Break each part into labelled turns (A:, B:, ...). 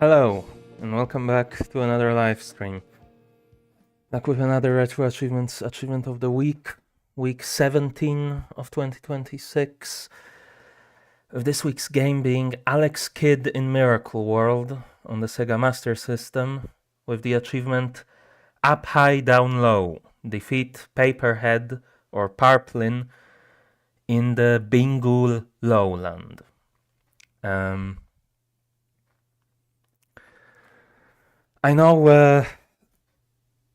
A: Hello, and welcome back to another live stream. Back with another Retro Achievements Achievement of the Week, week 17 of 2026. With this week's game being Alex Kidd in Miracle World on the Sega Master System, with the achievement Up High Down Low, defeat Paperhead or Parplin in the Bingoo Lowland. I know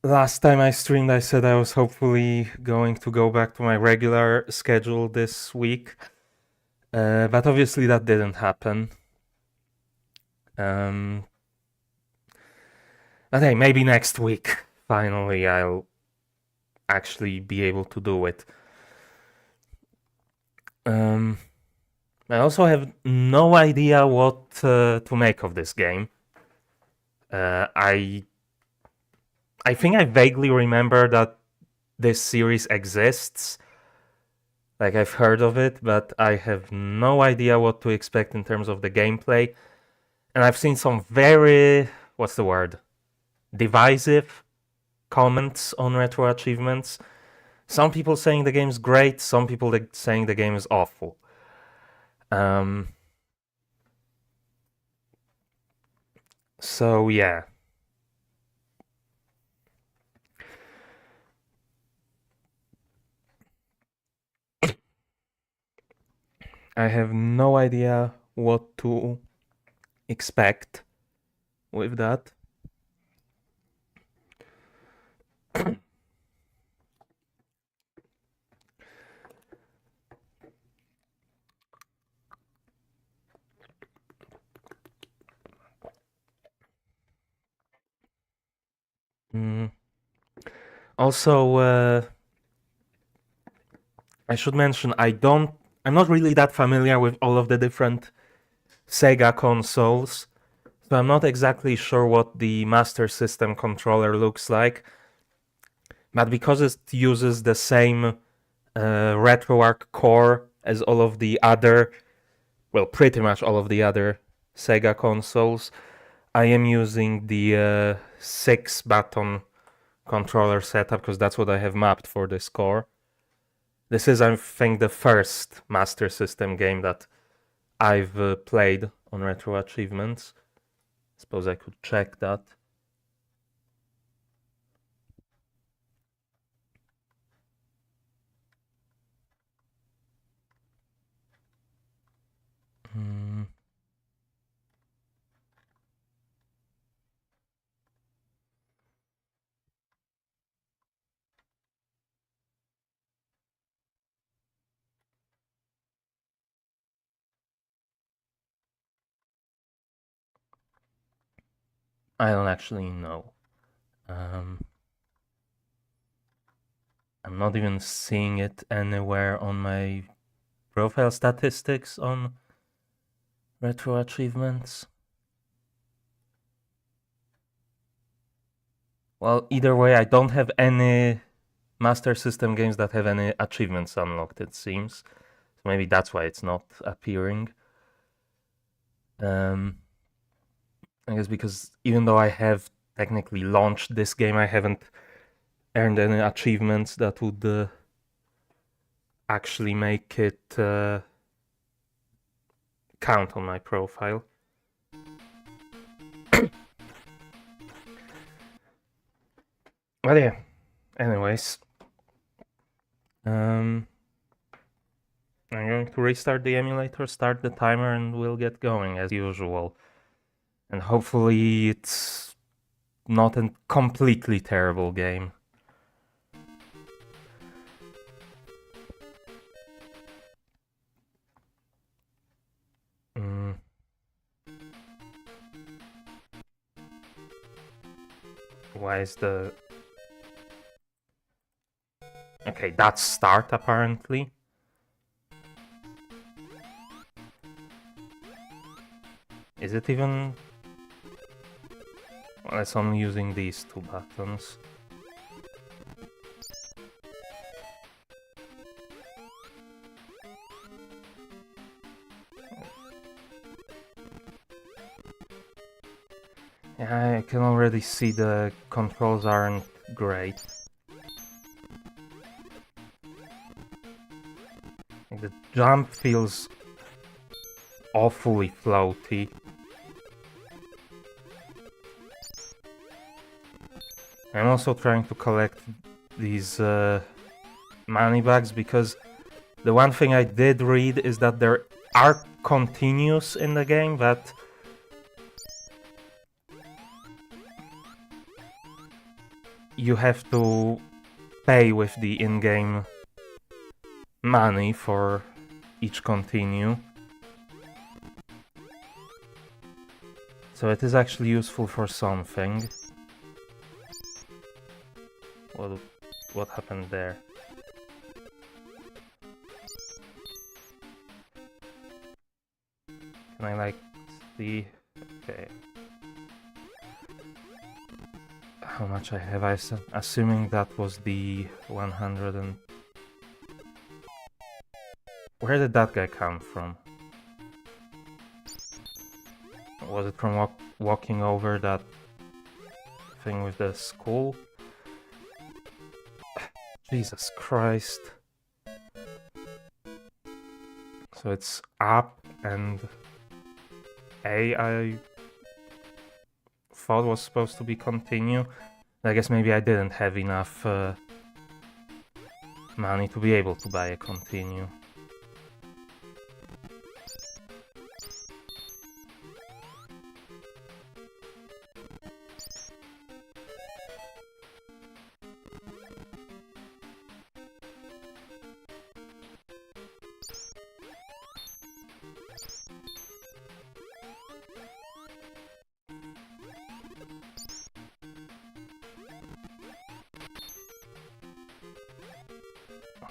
A: last time I streamed I said I was hopefully going to go back to my regular schedule this week, but obviously that didn't happen. But hey, maybe next week, finally, I'll actually be able to do it. I also have no idea what to make of this game. I think I vaguely remember that this series exists. Like, I've heard of it, but I have no idea what to expect in terms of the gameplay. And I've seen some very, what's the word? Divisive comments on Retro Achievements. Some people saying the game's great, some people saying the game is awful. So yeah. I have no idea what to expect with that. Also, I should mention I'm not really that familiar with all of the different Sega consoles, so I'm not exactly sure what the Master System controller looks like. But because it uses the same RetroArch core as all of the other, well, pretty much all of the other Sega consoles, I am using the 6-button controller setup because that's what I have mapped for this core. This is, I think, the first Master System game that I've played on Retro Achievements. Suppose I could check that. I don't actually know. I'm not even seeing it anywhere on my profile statistics on Retro Achievements. Well, either way, I don't have any Master System games that have any achievements unlocked, it seems. So maybe that's why it's not appearing. I guess because even though I have technically launched this game, I haven't earned any achievements that would actually make it count on my profile. But yeah, anyways, I'm going to restart the emulator, start the timer, and we'll get going as usual. And hopefully it's not a completely terrible game. Why is the... Okay, that's start apparently. Is it even... Well, it's only using these two buttons. Yeah, I can already see the controls aren't great. Like, the jump feels awfully floaty. I'm also trying to collect these money bags because the one thing I did read is that there are continues in the game that you have to pay with the in-game money for each continue. So it is actually useful for something. What happened there? Can I like see? Okay. How much I have? Assuming that was the 100 and... Where did that guy come from? Was it from walking over that thing with the skull? Jesus Christ. So it's up and A, I thought was supposed to be continue. I guess maybe I didn't have enough money to be able to buy a continue.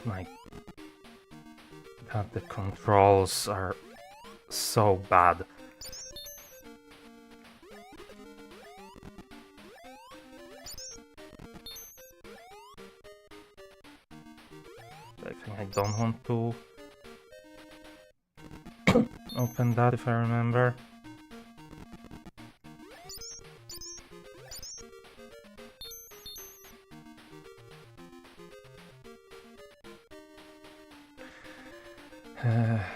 A: My God, the controls are so bad. I think I don't want to open that if I remember.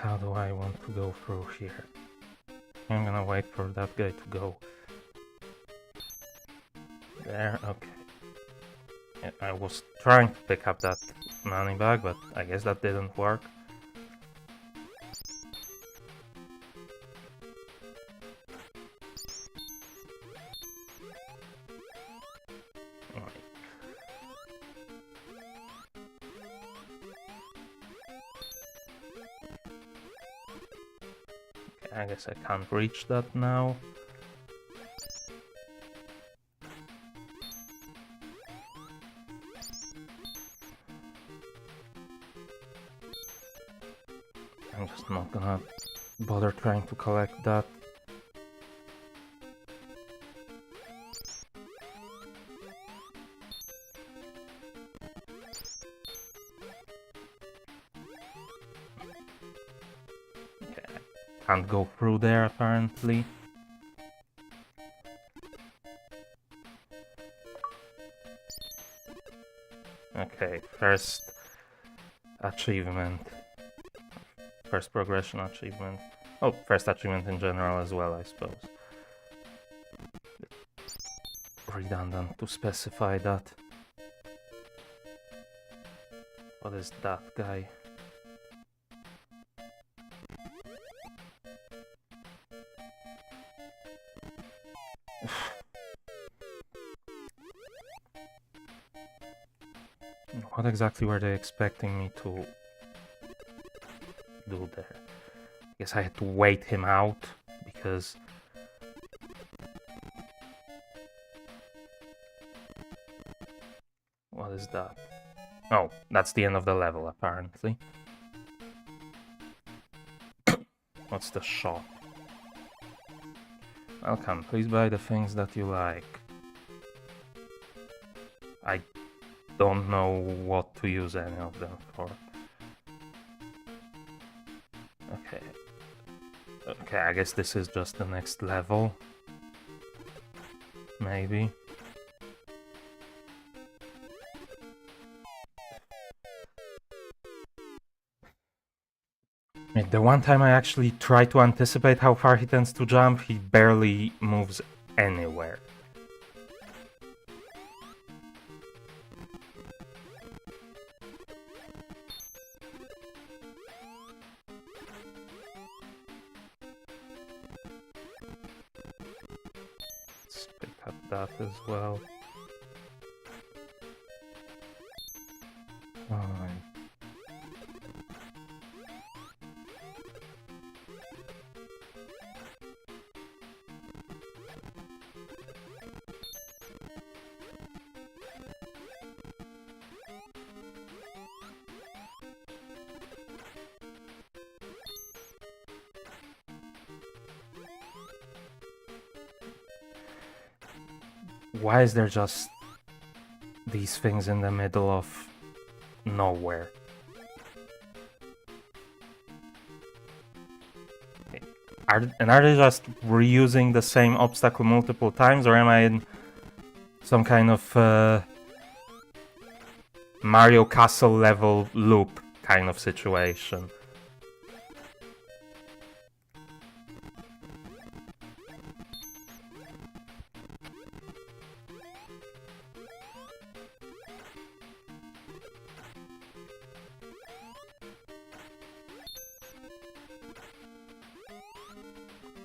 A: How do I want to go through here? I'm gonna wait for that guy to go. There, okay. Yeah, I was trying to pick up that money bag, but I guess that didn't work. I guess I can't reach that now. I'm just not gonna bother trying to collect that. Can't go through there apparently. Okay, first achievement. First progression achievement. Oh, first achievement in general as well, I suppose. Redundant to specify that. What is that guy? What exactly were they expecting me to do there? I guess I had to wait him out because what is that? Oh, that's the end of the level apparently. What's the shop? Welcome, please buy the things that you like. I don't know what to use any of them for. Okay, I guess this is just the next level. maybe. The one time I actually try to anticipate how far he tends to jump, he barely moves anywhere. Let's pick up that as well. Alright. Why is there just these things in the middle of nowhere? Are they just reusing the same obstacle multiple times, or am I in some kind of Mario Castle level loop kind of situation?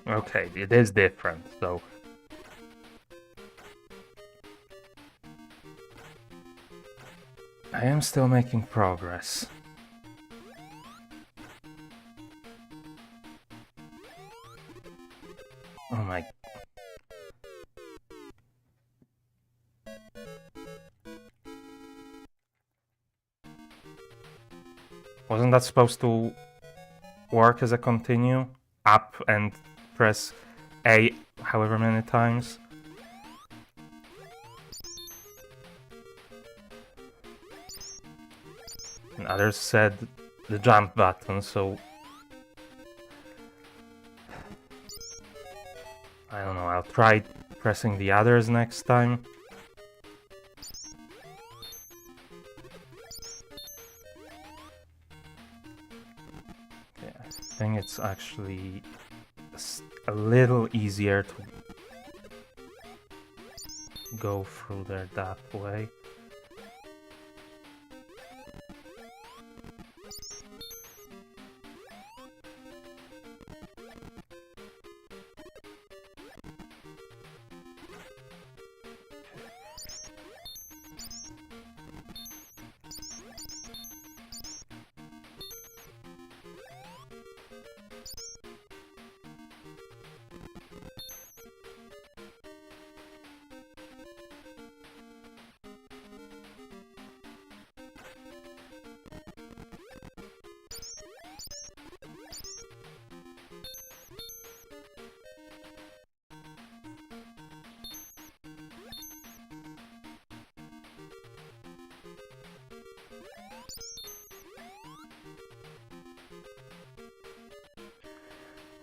A: Okay, it is different, so... I am still making progress. Oh my... Wasn't that supposed to work as a continue? Up and press A however many times? And others said the jump button, so... I don't know, I'll try pressing the others next time. Okay, I think it's actually a little easier to go through there that way.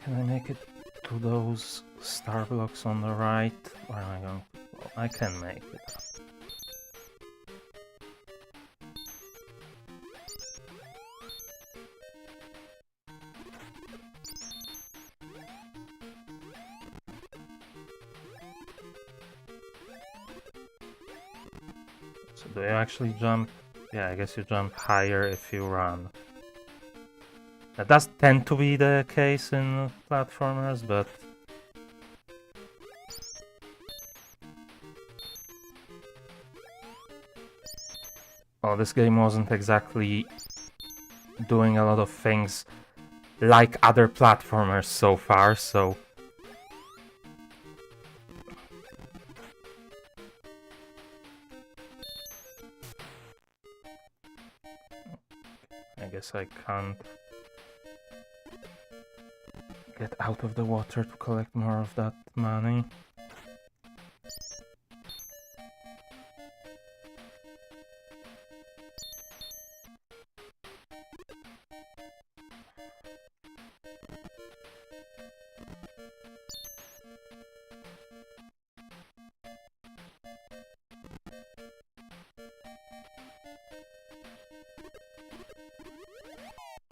A: Can I make it to those star blocks on the right? Where am I going? Well, I can make it. So do you actually jump? Yeah, I guess you jump higher if you run. That does tend to be the case in platformers, but... Well, this game wasn't exactly doing a lot of things like other platformers so far, so... I guess I can't get out of the water to collect more of that money.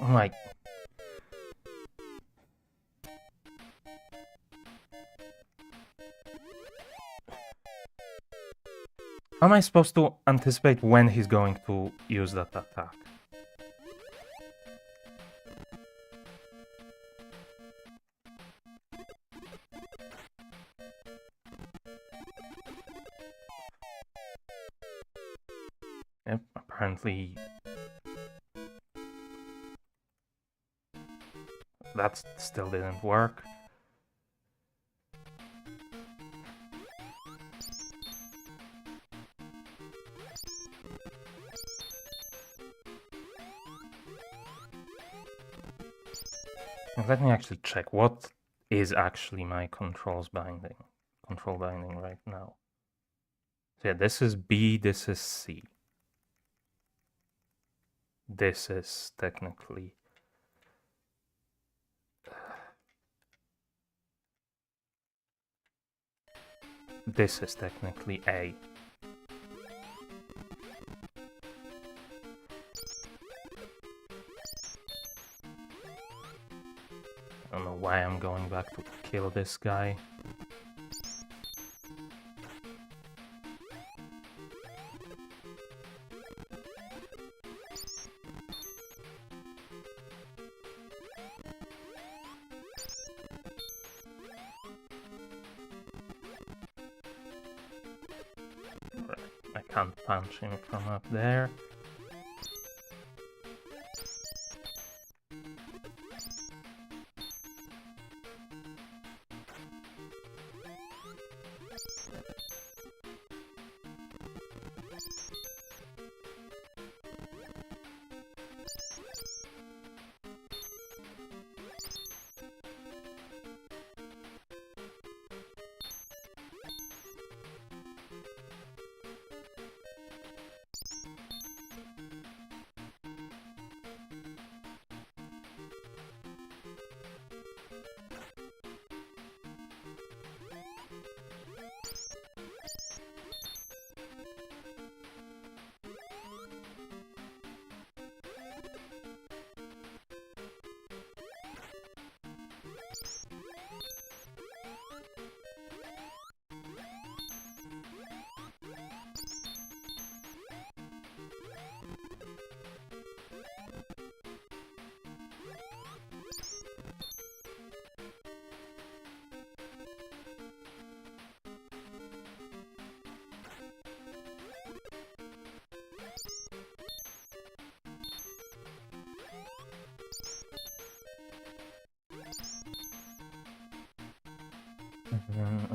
A: Oh my... How am I supposed to anticipate when he's going to use that attack? Yep, apparently... that still didn't work. Let me actually check what is actually my control binding right now. So yeah, this is B, this is C. This is technically A. I don't know why I'm going back to kill this guy. I can't punch him from up there.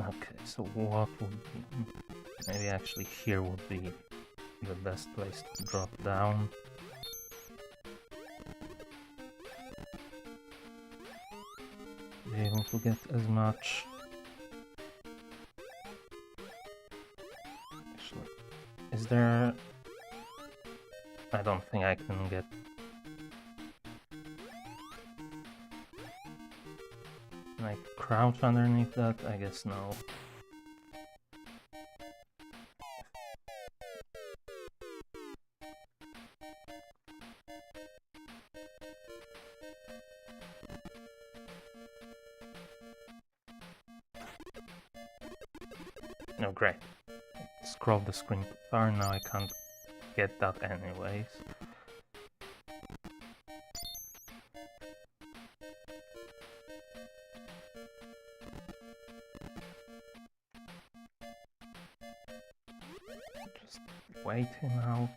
A: Okay, so what would be... maybe actually here would be the best place to drop down. Be able to get as much. Actually, is there... I don't think I can get... can I crouch underneath that? I guess no. No, great. Scroll the screen too far, now I can't get that anyways. Just wait him out.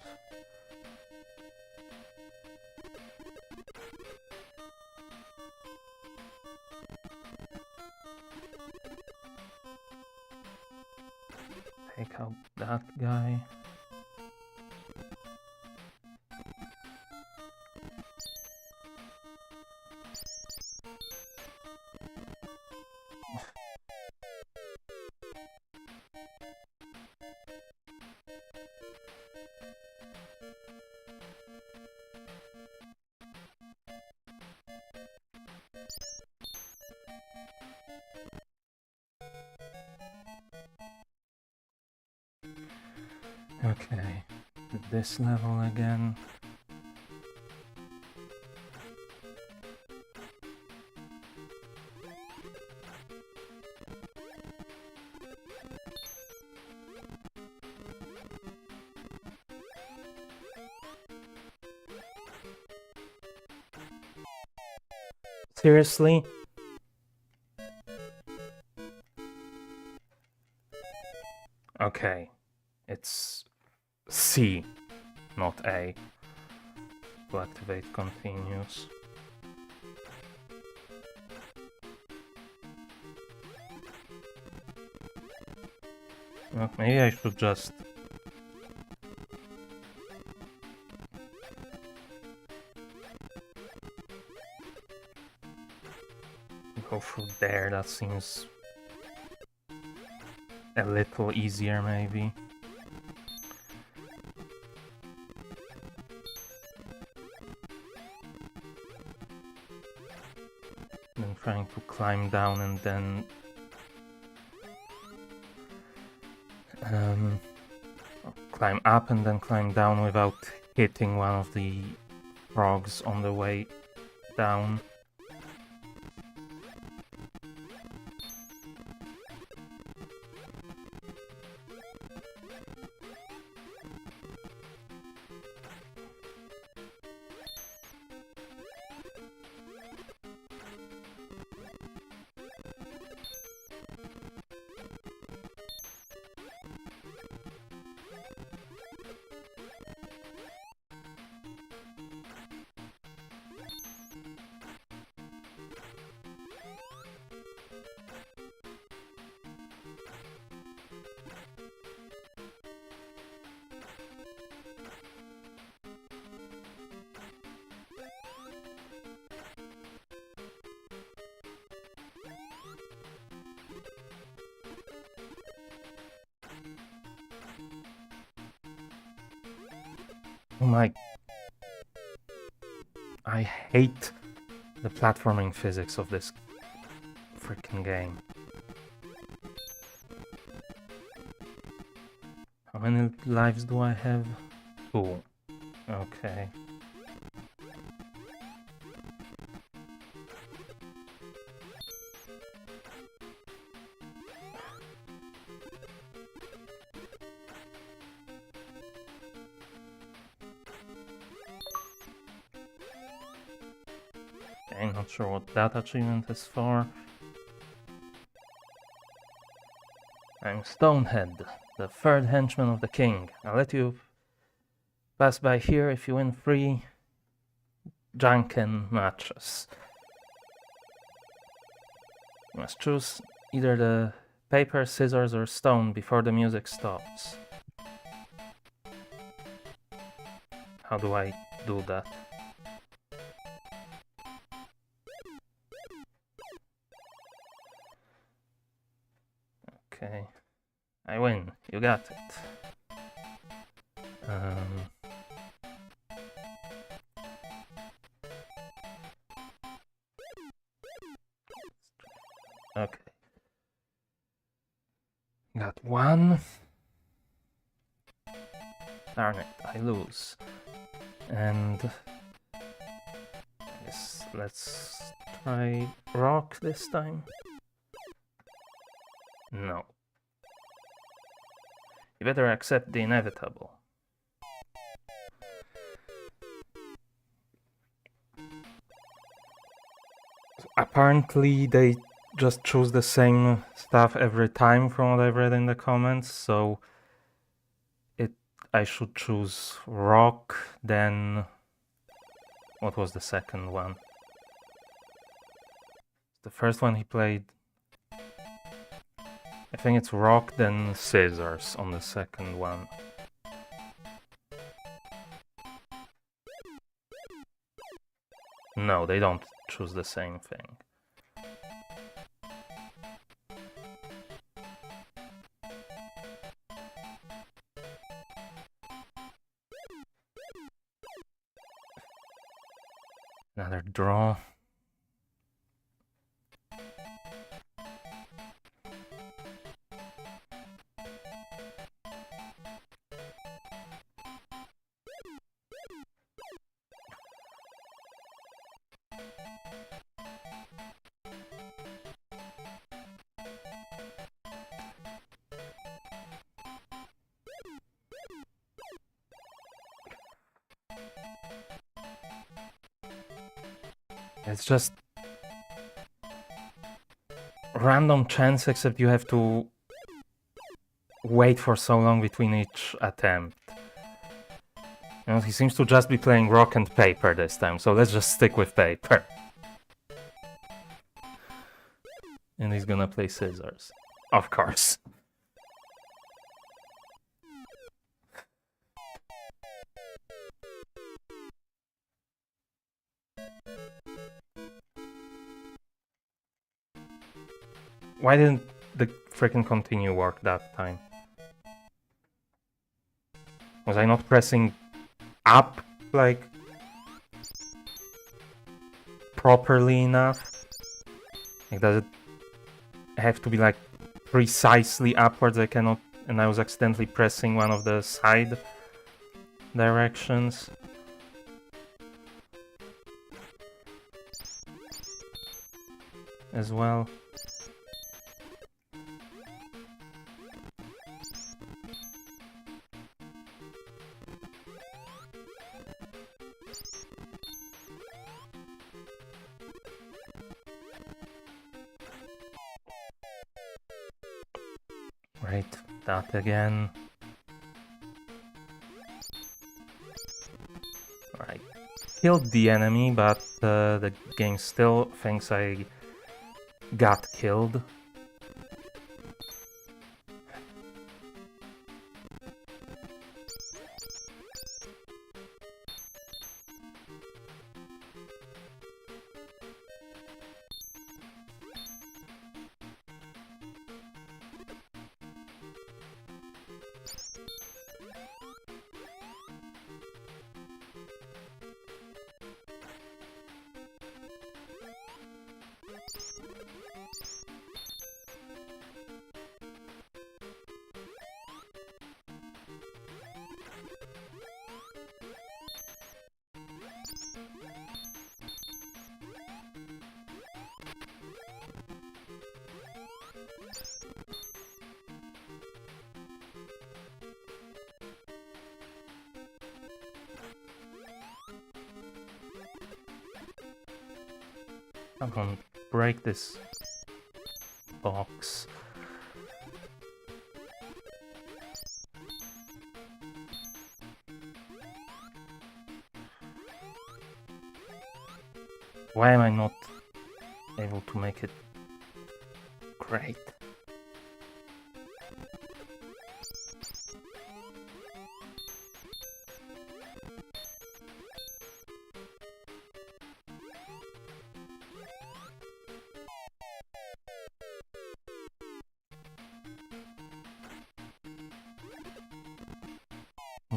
A: Take out that guy. Okay, this level again. Seriously? Okay. It's C, not A. To activate continues. Well, maybe I should just go through there. That seems a little easier, maybe. Then trying to climb down and then climb up and then climb down without hitting one of the frogs on the way down. Oh my... I hate the platforming physics of this freaking game. How many lives do I have? 2. Okay. I'm not sure what that achievement is for. I'm Stonehead, the third henchman of the king. I'll let you pass by here if you win free Janken matches. You must choose either the paper, scissors, or stone before the music stops. How do I do that? Okay. I win. You got it. Okay. Got 1. Darn it, I lose. And I guess let's try rock this time. No. You better accept the inevitable. Apparently they just choose the same stuff every time from what I've read in the comments, so I should choose rock, then what was the second one? The first one he played, I think it's rock, then scissors on the second one. No, they don't choose the same thing. Another draw. It's just random chance, except you have to wait for so long between each attempt. You know, he seems to just be playing rock and paper this time, so let's just stick with paper. And he's gonna play scissors. Of course. Why didn't the freaking continue work that time? Was I not pressing up, like, properly enough? Like, does it have to be, like, precisely upwards? I cannot... And I was accidentally pressing one of the side directions. As well. Right, that again. Right, killed the enemy, but the game still thinks I got killed. I'm gonna break this box. Why am I not able to make it great?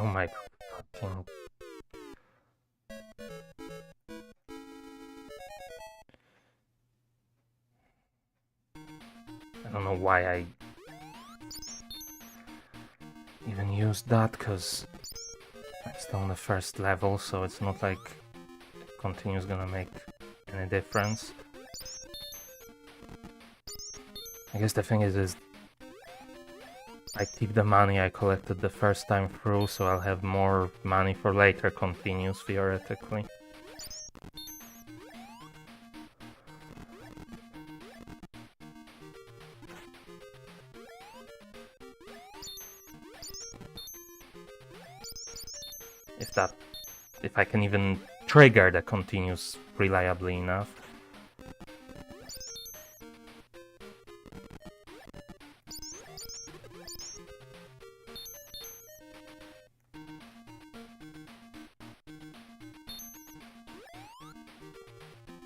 A: Oh my fucking... I don't know why I even used that, because I'm still on the first level, so it's not like continue's gonna make any difference. I guess the thing is I keep the money I collected the first time through, so I'll have more money for later continues, theoretically. If I can even trigger the continues reliably enough.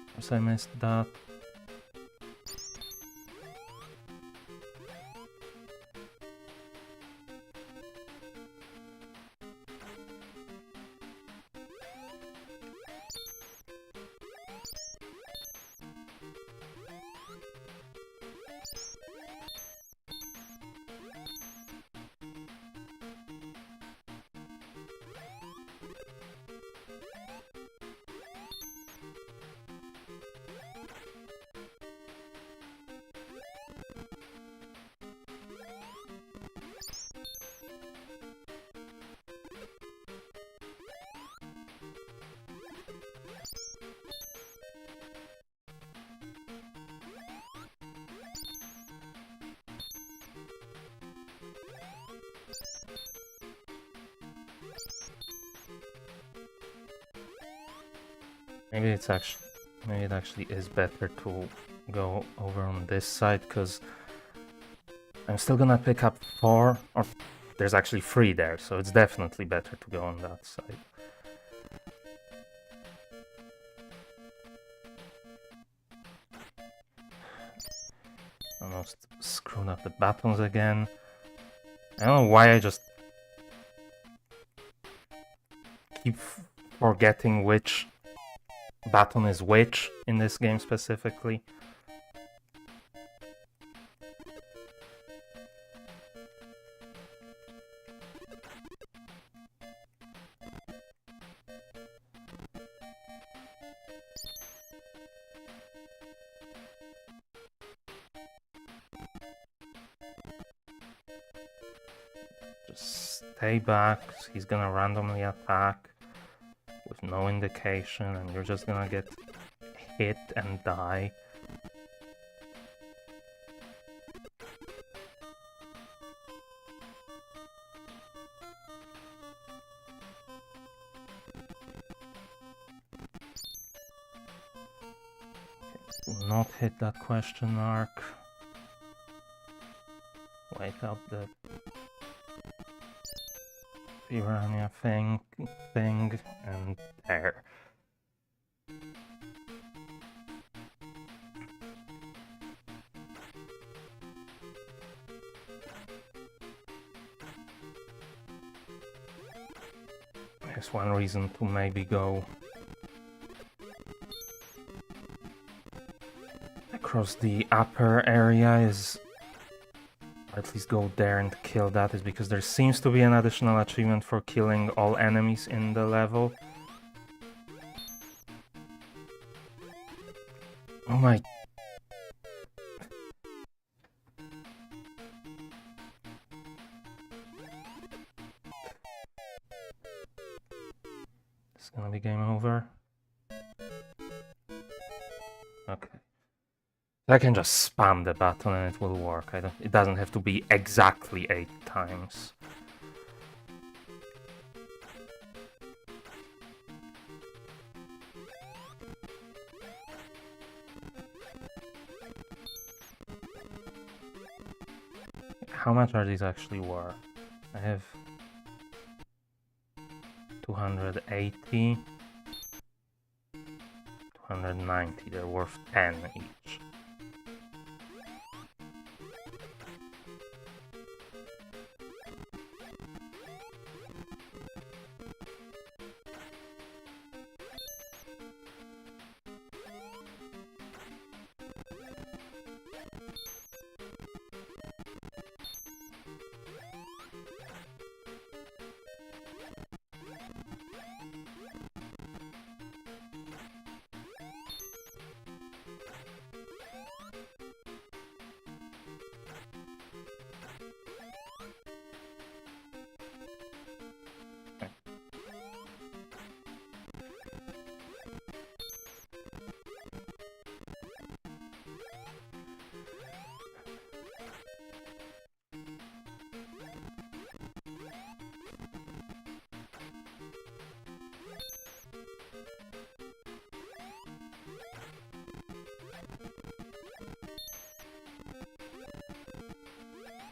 A: Of course I missed that. Maybe it actually is better to go over on this side, because I'm still gonna pick up 4, or there's actually 3 there, so it's definitely better to go on that side. Almost screwed up the buttons again. I don't know why I just keep forgetting which button is which in this game specifically. Just stay back, he's gonna randomly attack with no indication, and you're just gonna get hit and die. Do not hit that question mark. Wake up the piranha thing, and there. There's one reason to maybe go across the upper area is, or at least go there and kill that, is because there seems to be an additional achievement for killing all enemies in the level. Oh my... It's gonna be game over. Okay. I can just spam the button and it will work. It doesn't have to be exactly 8 times. How much are these actually worth? I have 280, 290, they're worth 10 each.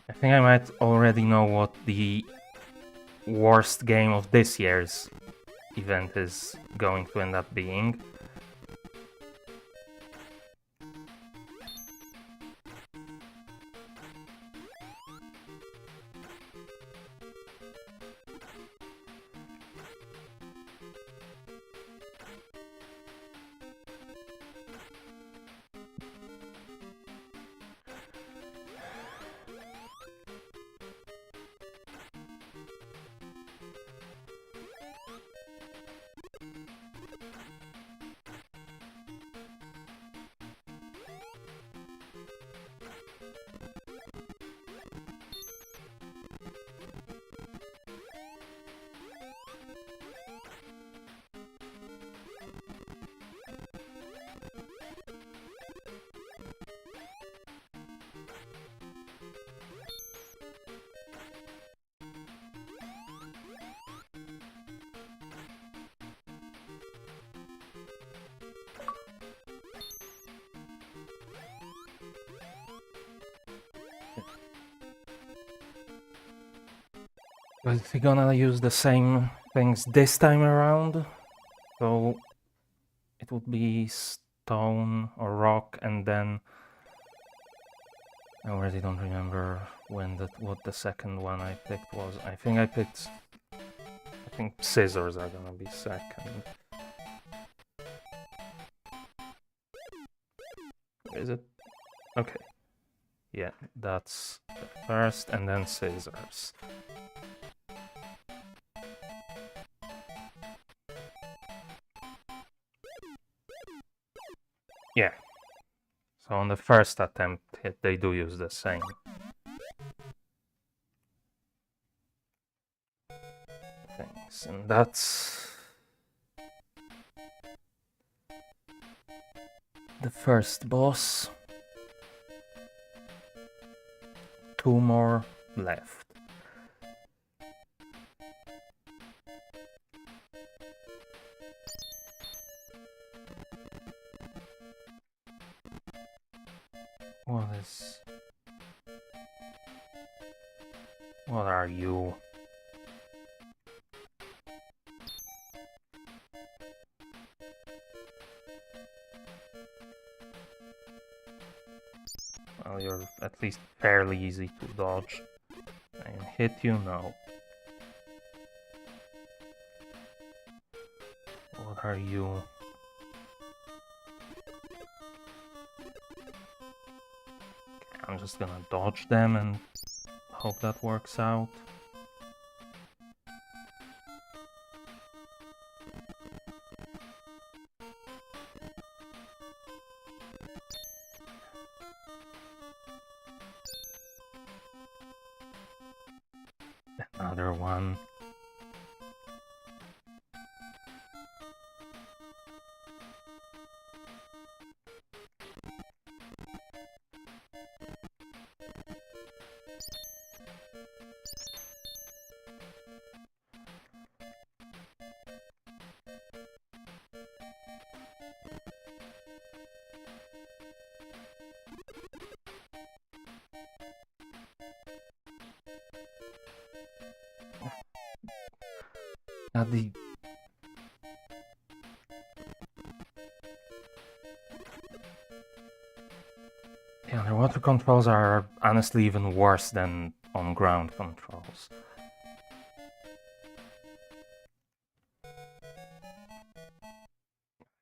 A: I think I might already know what the worst game of this year's event is going to end up being. But we're gonna use the same things this time around. So it would be stone or rock, and then I already don't remember what the second one I picked was. I think scissors are gonna be second. Is it? Okay. Yeah, that's the first, and then scissors. Yeah. So on the first attempt, they do use the same things, and that's the first boss. 2 more left. What are you? Well, you're at least fairly easy to dodge. And hit you? No. What are you? I'm just gonna dodge them and hope that works out. Another one. The underwater controls are honestly even worse than on-ground controls.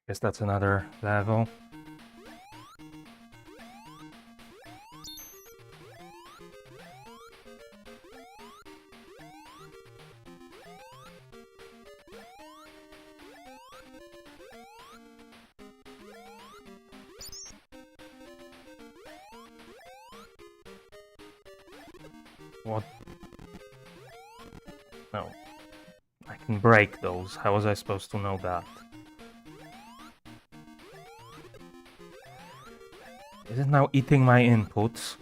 A: Guess that's another level. What? No. I can break those. How was I supposed to know that? Is it now eating my inputs?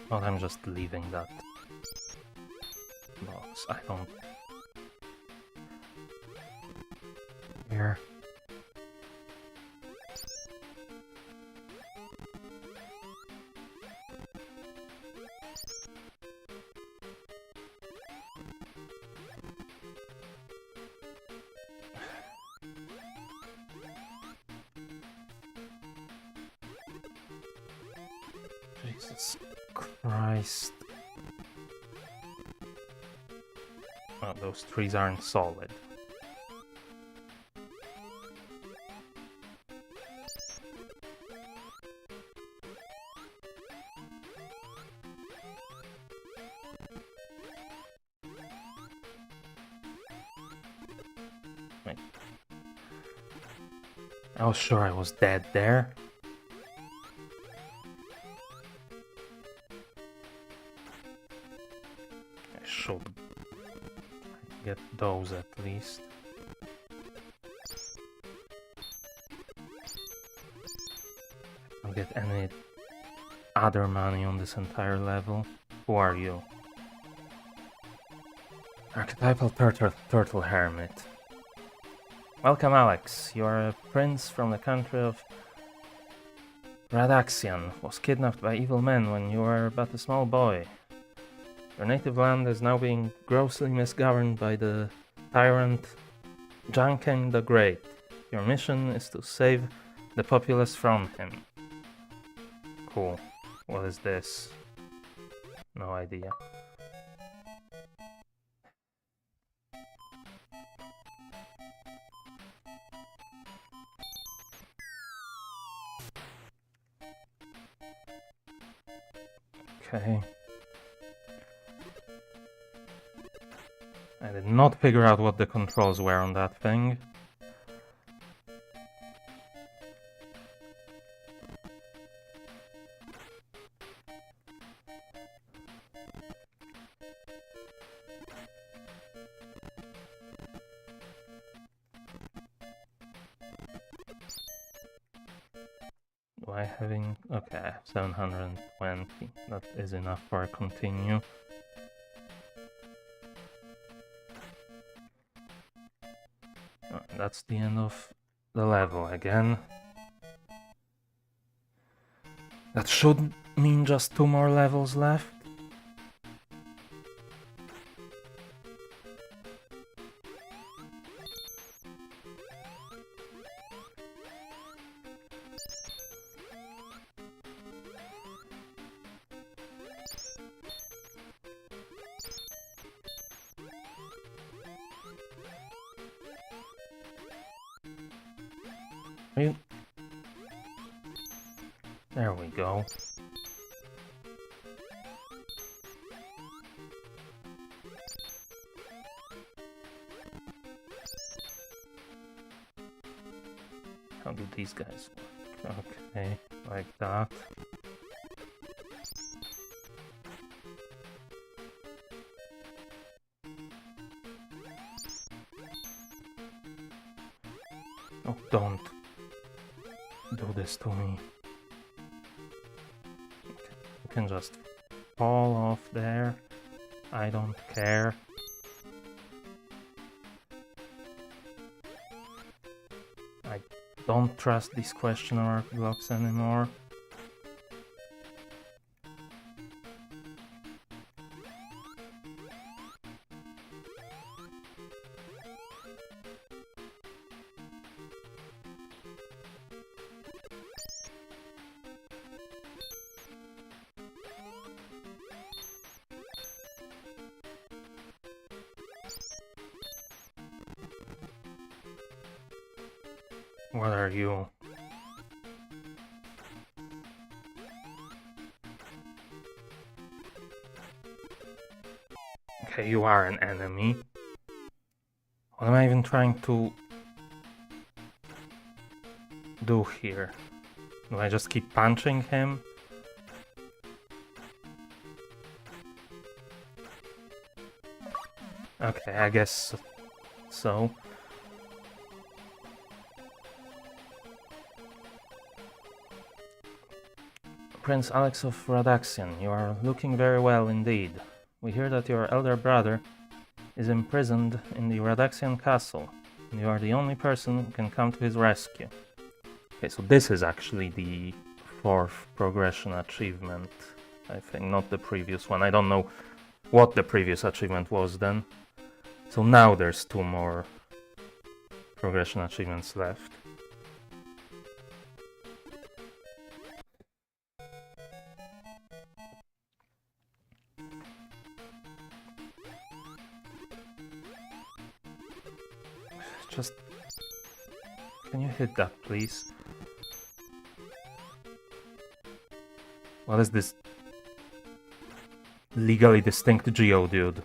A: Well, I'm just leaving that box. I don't... Here. Jesus Christ. Oh, those trees aren't solid. Wait. I was sure I was dead there. I should get those at least. I don't get any other money on this entire level. Who are you? Archetypal turtle hermit. Welcome, Alex. You are a prince from the country of Radaxian. Was kidnapped by evil men when you were but a small boy. Your native land is now being grossly misgoverned by the tyrant Janken the Great. Your mission is to save the populace from him. Cool. What is this? No idea. Okay. I did not figure out what the controls were on that thing. Do I having... Okay, I have 720. That is enough for a continue. That's the end of the level again. That should mean just 2 more levels left. There we go. How do these guys work? Okay, like that. Oh, don't do this to me. You can just fall off there. I don't care. I don't trust these question mark blocks anymore. What are you? Okay, you are an enemy. What am I even trying to do here? Do I just keep punching him? Okay, I guess so. Prince Alex of Radaxian, you are looking very well indeed. We hear that your elder brother is imprisoned in the Radaxian castle, and you are the only person who can come to his rescue. Okay, so this is actually the 4th progression achievement, I think, not the previous one. I don't know what the previous achievement was then. So now there's 2 more progression achievements left. Just... Can you hit that, please? What is this legally distinct Geodude?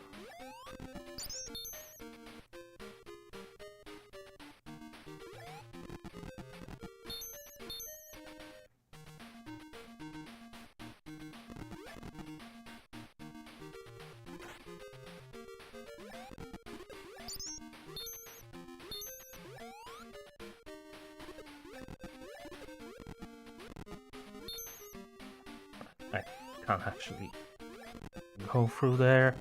A: I can't actually go through there.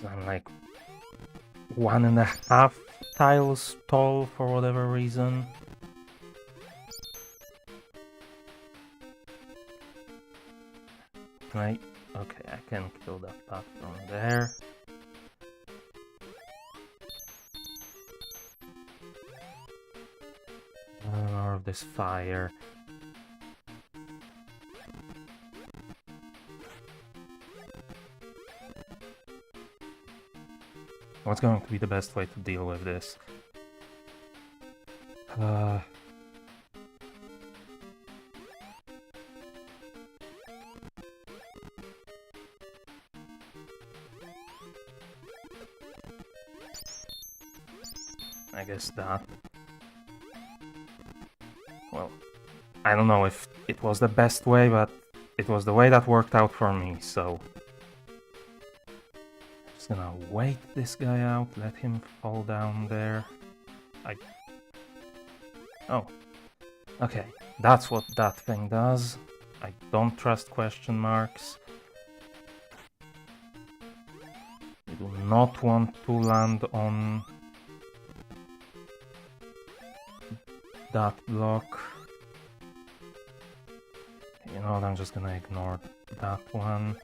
A: I'm like 1.5 tiles tall for whatever reason. Right, okay, I can kill that path from there. More of this fire. What's going to be the best way to deal with this? I guess that. Well, I don't know if it was the best way, but it was the way that worked out for me, so... Just gonna wait this guy out, let him fall down there. Oh. Okay, that's what that thing does. I don't trust question marks. I do not want to land on that block. You know what, I'm just gonna ignore that one.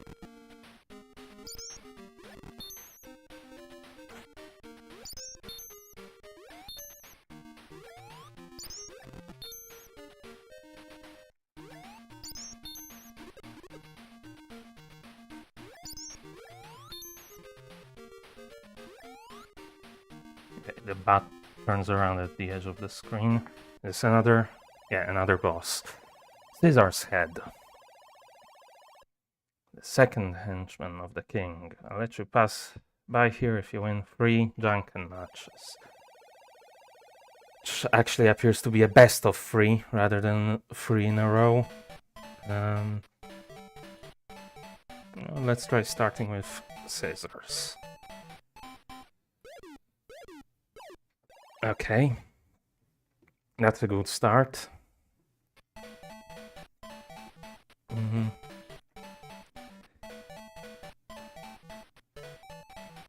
A: Okay, the bat turns around at the edge of the screen. There's another boss. Caesar's head. The second henchman of the king. I'll let you pass by here if you win 3 Janken matches. Which actually appears to be a best of 3 rather than 3 in a row. Let's try starting with Caesar's. Okay. That's a good start.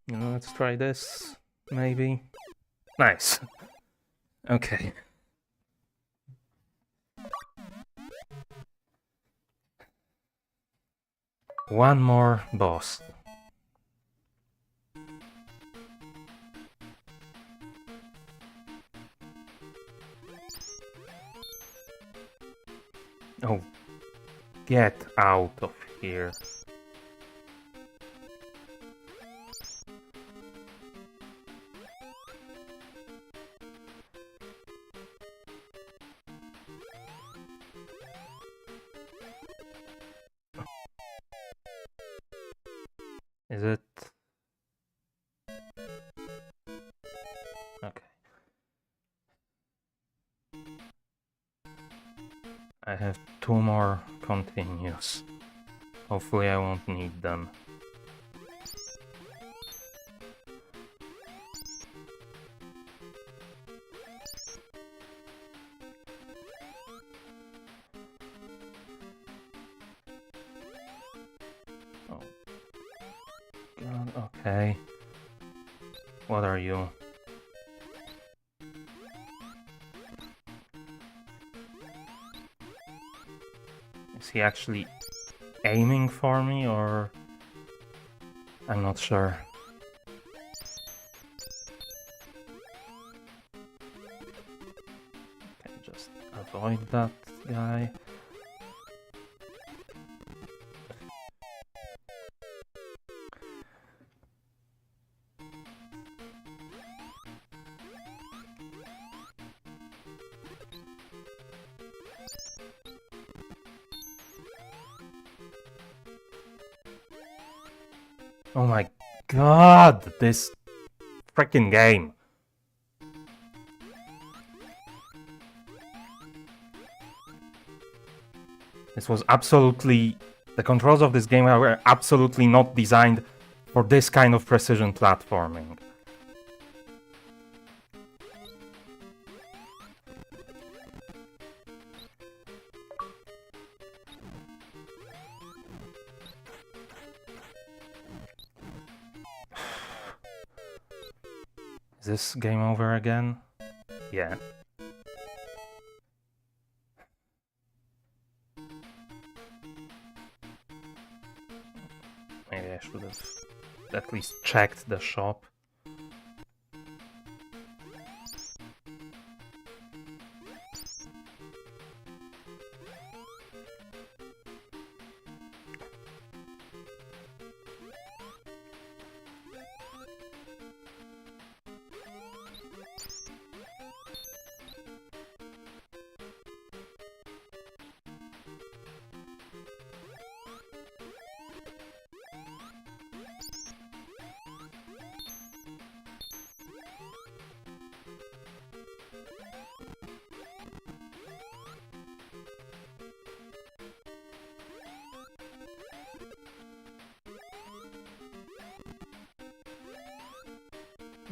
A: Let's try this, maybe. Nice. Okay. One more boss. Oh, get out of here. Is it? Okay. I have 2 more continues. Hopefully I won't need them. Oh. God, okay. What are you? Is he actually aiming for me, or... I'm not sure. Okay, just avoid that guy. Oh my god, this freaking game. This was absolutely... The controls of this game were absolutely not designed for this kind of precision platforming. this game over again? Yeah. Maybe I should have at least checked the shop.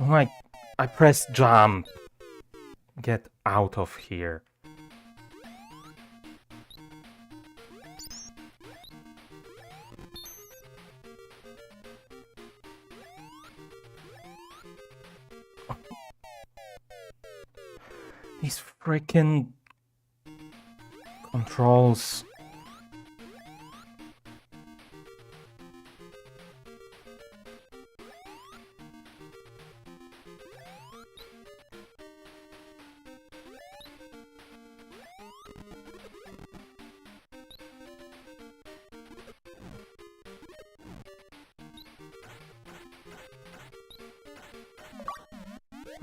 A: Oh, I pressed jump. Get out of here. These freaking controls.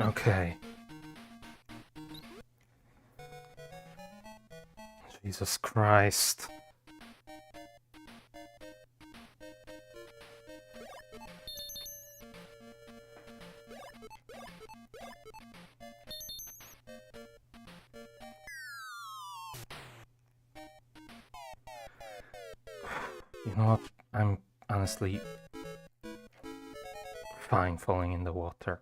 A: Okay. Jesus Christ. You know what? I'm honestly fine falling in the water.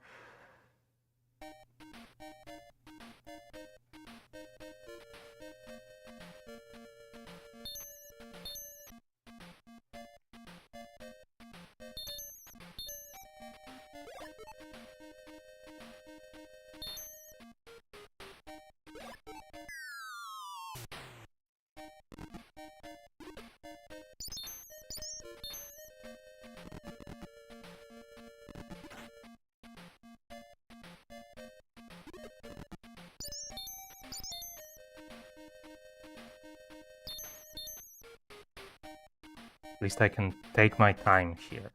A: At least I can take my time here.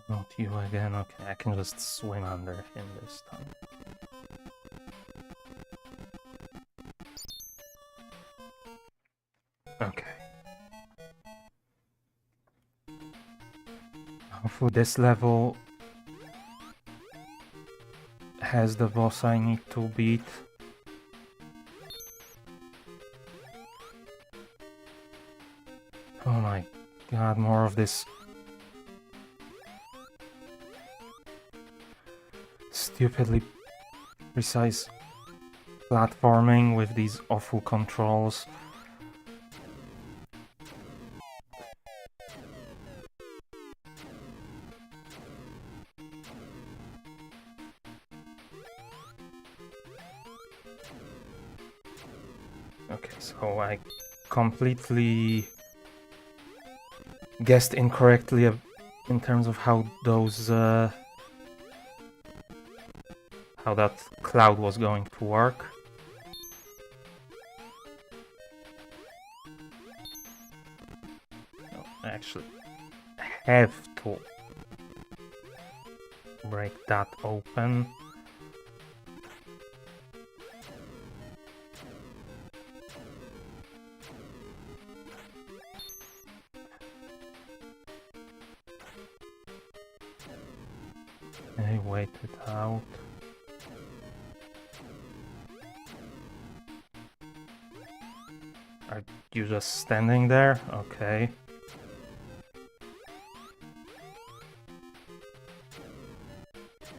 A: Not you again. Okay, I can just swim under him this time. Okay. Hopefully this level has the boss I need to beat. Oh my god, more of this stupidly precise platforming with these awful controls. Okay, so I completely guessed incorrectly in terms of how those how that cloud was going to work. No, I actually have to break that open. I wait it out. Are you just standing there? Okay.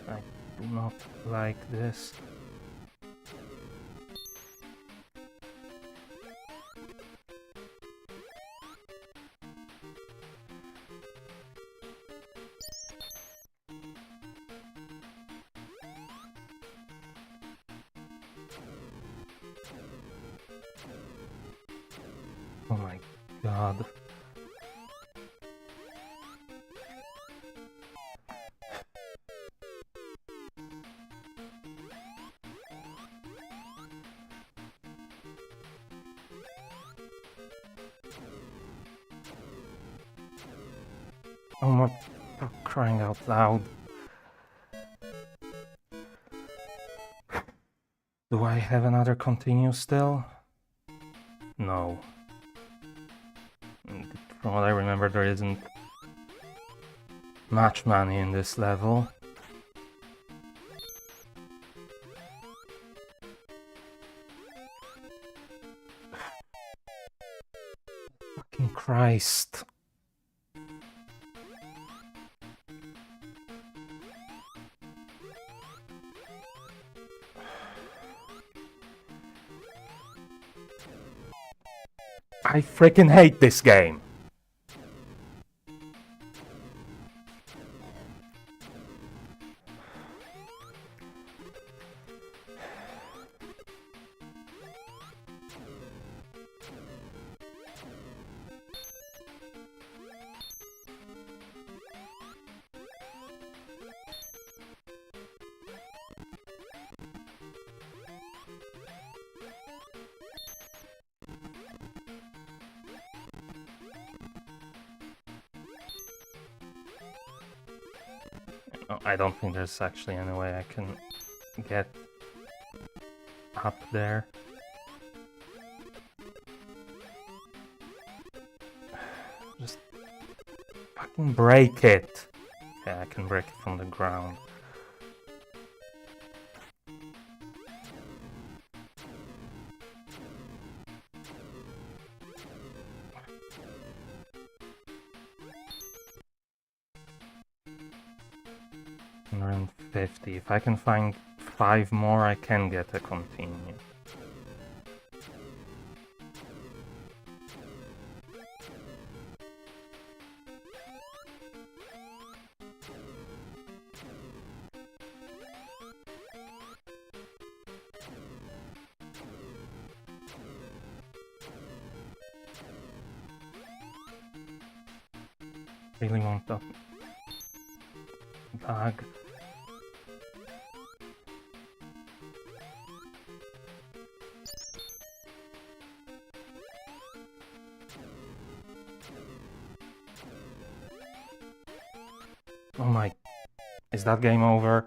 A: I do not like this. Oh my god. Oh my, for crying out loud. Do I have another continue still? No. From what I remember, there isn't much money in this level. Fucking Christ. I freaking hate this game. Oh, I don't think there's actually any way I can get up there. Just fucking break it. Yeah, I can break it from the ground. $150. If I can find 5 more, I can get a continue. Really want that bag. Oh my... Is that game over?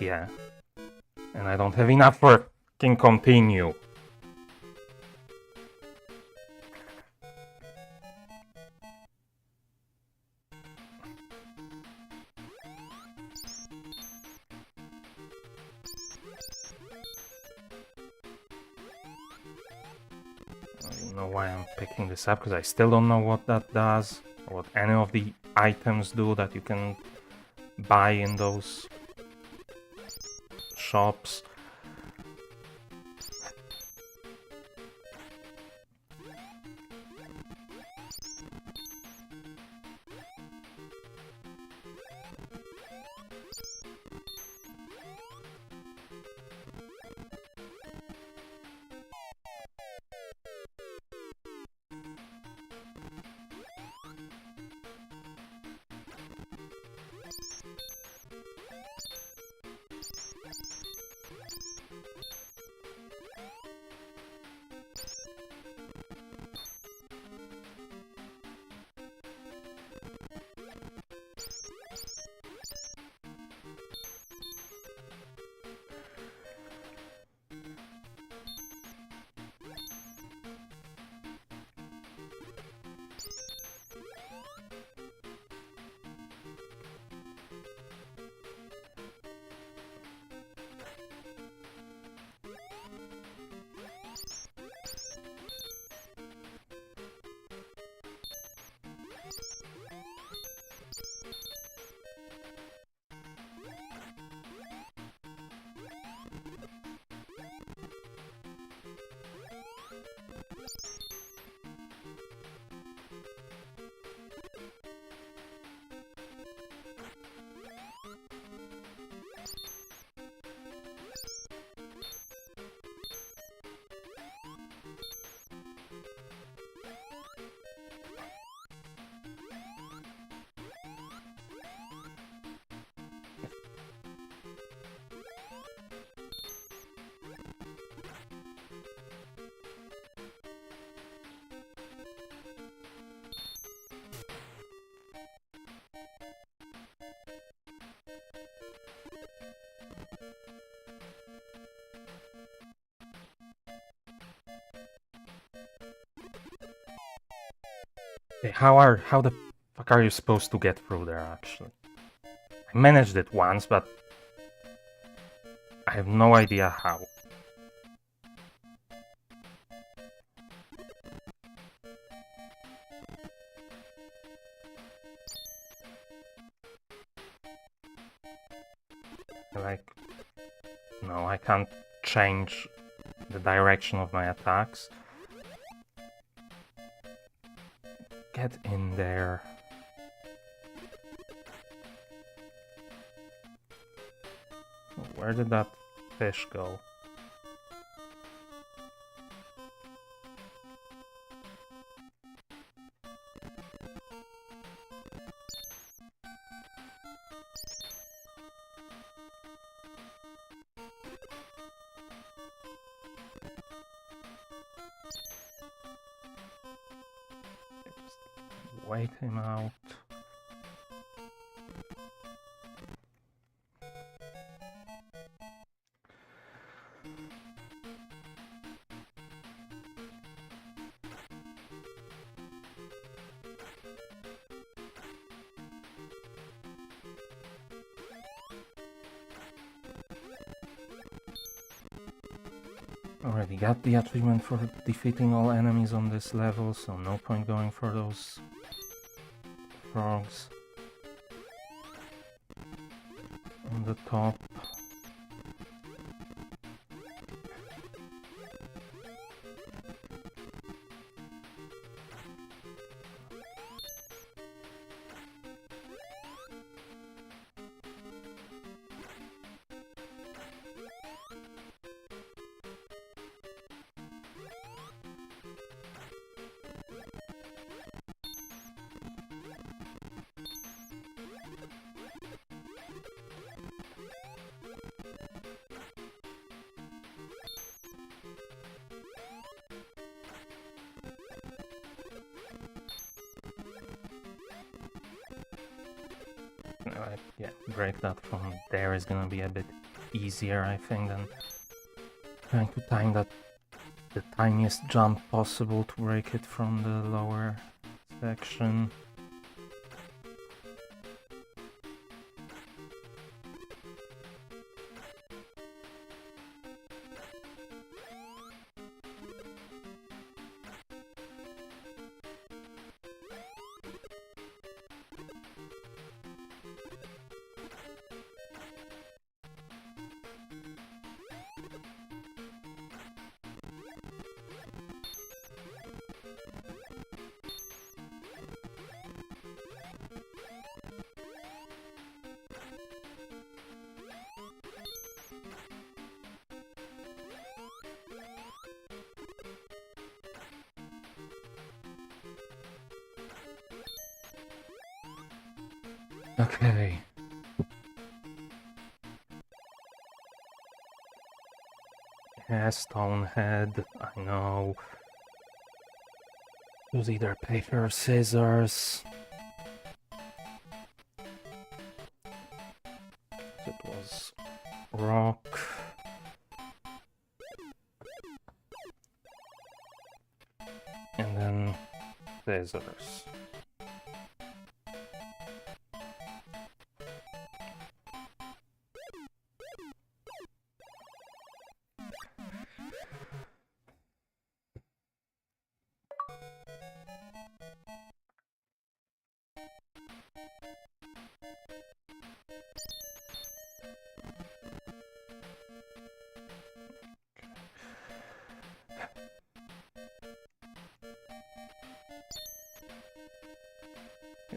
A: Yeah. And I don't have enough for fucking continue. I don't know why I'm picking this up, because I still don't know what that does, or what any of the items do that you can buy in those shops. Okay, how the fuck are you supposed to get through there, actually? I managed it once, but I have no idea how. Like, no, I can't change the direction of my attacks. Get in there. Where did that fish go? Just wait him out. Already got the achievement for defeating all enemies on this level, so no point going for those frogs on the top. Yeah, break that from there is gonna be a bit easier, I think, than trying to time that the tiniest jump possible to break it from the lower section. Okay. Yeah, stone head, I know. Use either paper or scissors. It was rock. And then scissors.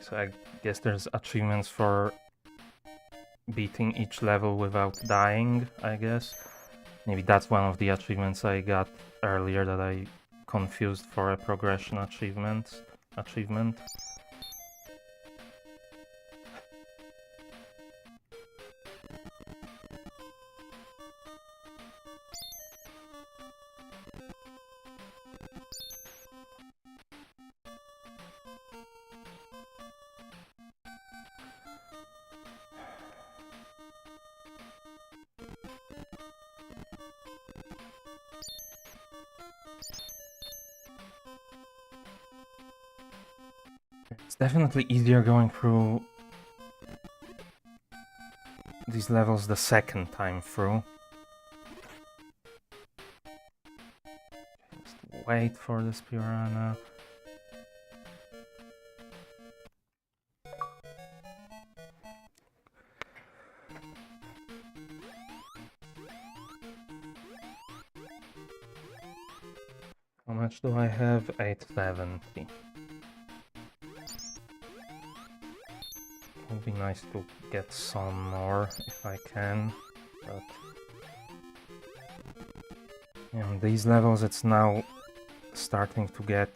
A: So I guess there's achievements for beating each level without dying, I guess. Maybe that's one of the achievements I got earlier that I confused for a progression achievement. It's definitely easier going through these levels the second time through. Just wait for this piranha. How much do I have? 870. Would be nice to get some more if I can, but in these levels it's now starting to get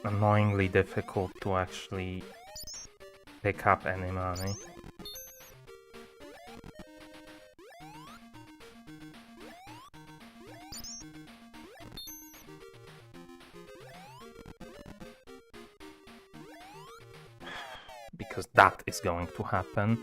A: annoyingly difficult to actually pick up any money. Because that is going to happen.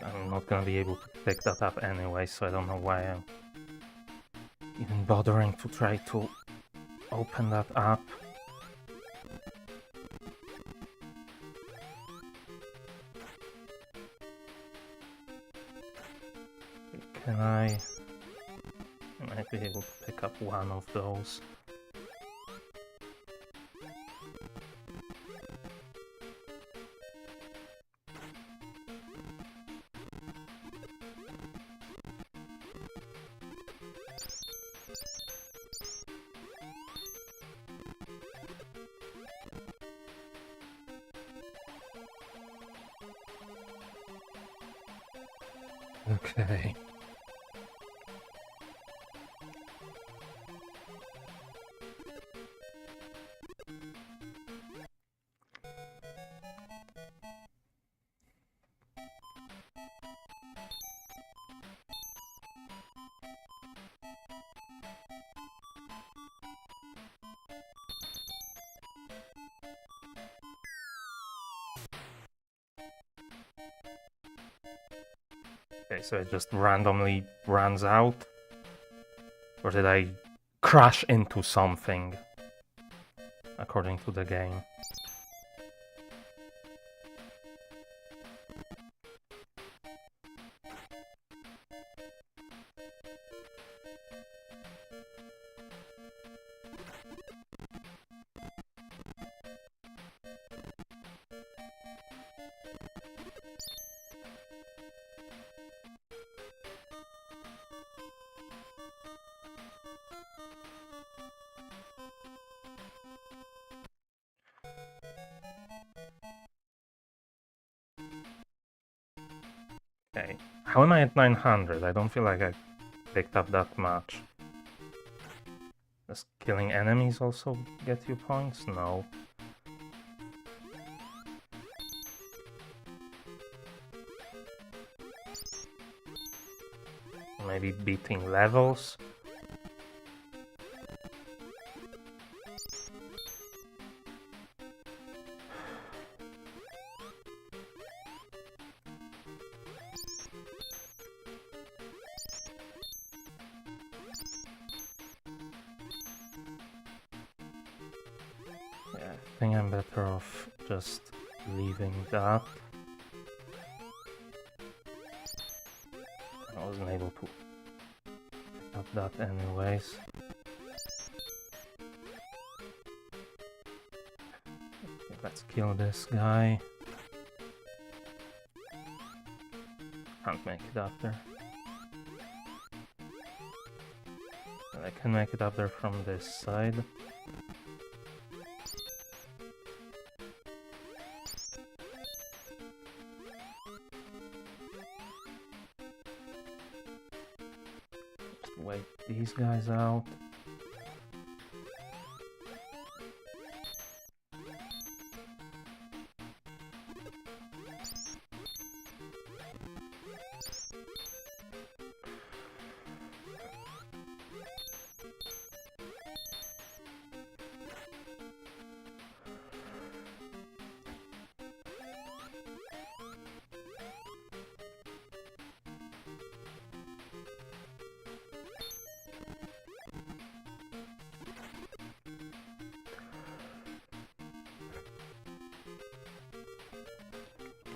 A: I'm not gonna be able to pick that up anyway, so I don't know why I'm even bothering to try to open that up. Can I might be able to pick up one of those. Okay. Okay, so it just randomly runs out? Or did I crash into something? According to the game. Okay, how am I at 900? I don't feel like I picked up that much. Does killing enemies also get you points? No. Maybe beating levels? Yeah, I think I'm better off just leaving that. I wasn't able to pick up that anyways. Okay, let's kill this guy. Can't make it up there. I can make it up there from this side. Wait these guys out.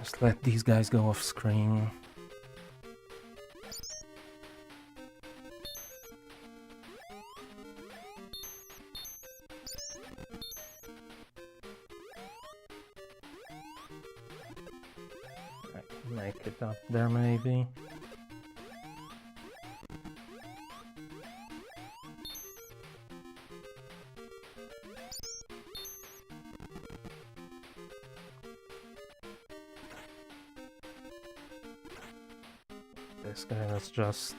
A: Just let these guys go off screen. I can make it up there maybe. This guy was just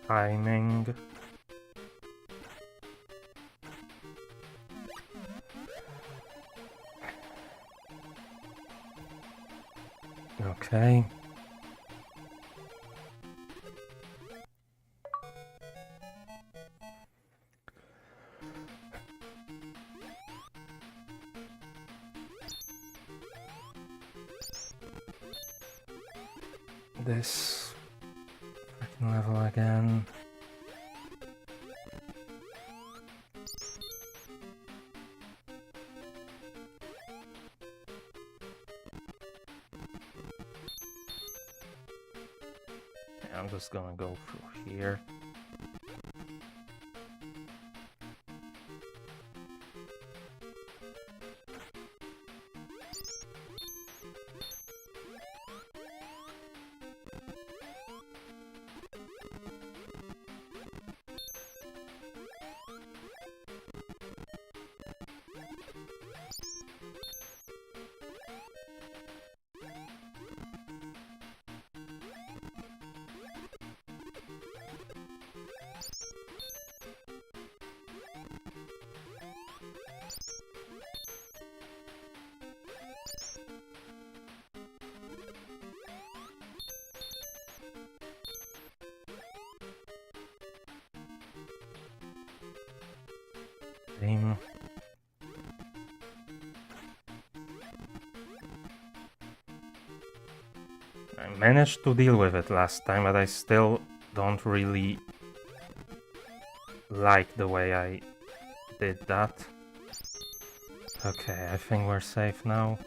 A: timing. Okay. This freaking level again. Yeah, I'm just gonna go through here. Thing. I managed to deal with it last time, but I still don't really like the way I did that. Okay, I think we're safe now.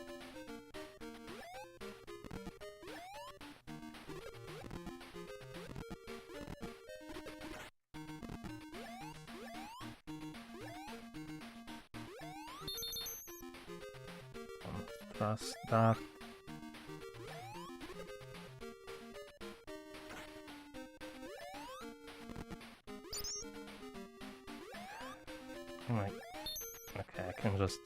A: Don't trust that. Like, okay, I can just...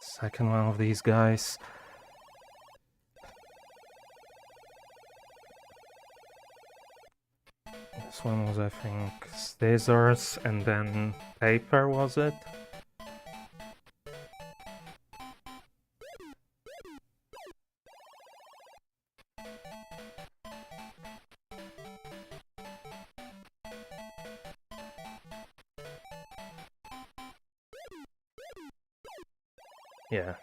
A: Second one of these guys. This one was, I think, scissors and then paper, was it? Yeah.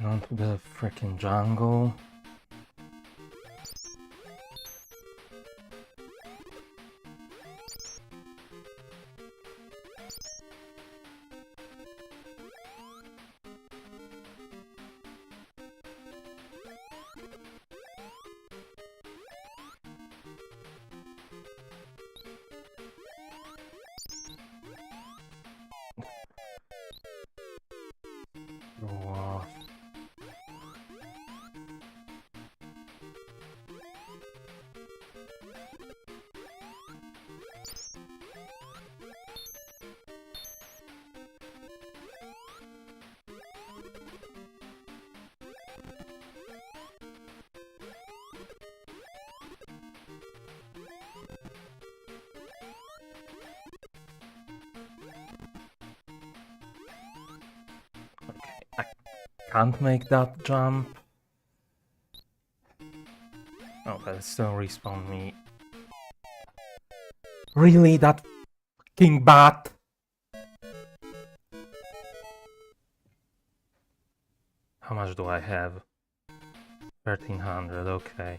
A: Onto the freaking jungle. Wow. I can't make that jump. Oh, but it still respawned me. Really? That fucking bat? How much do I have? 1300, okay.